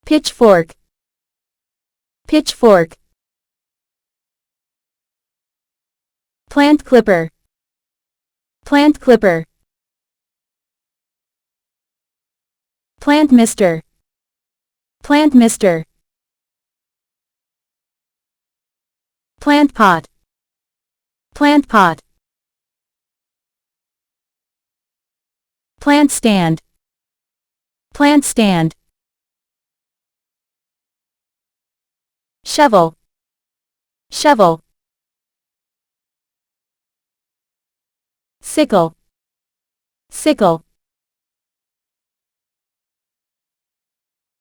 pitchfork, pitchfork. Plant clipper, plant clipper. Plant mister, plant mister. Plant pot, plant pot. Plant stand, plant stand. Shovel, shovel. Sickle, sickle.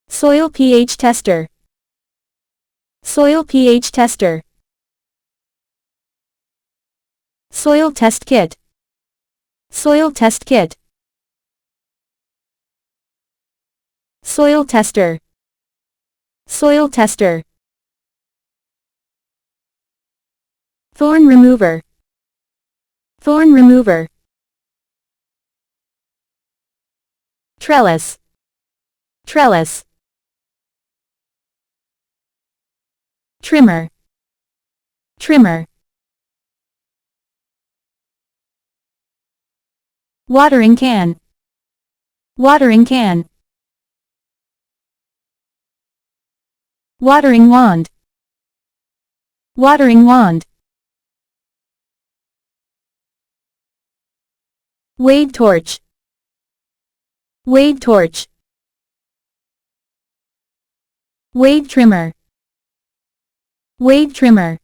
Soil pH tester, soil pH tester. Soil test kit, soil test kit. Soil tester, soil tester. Thorn remover, thorn remover. Trellis, trellis. Trimmer, trimmer. Watering can, watering can. Watering wand, watering wand. Wade torch, wade torch. Wade trimmer, wade trimmer.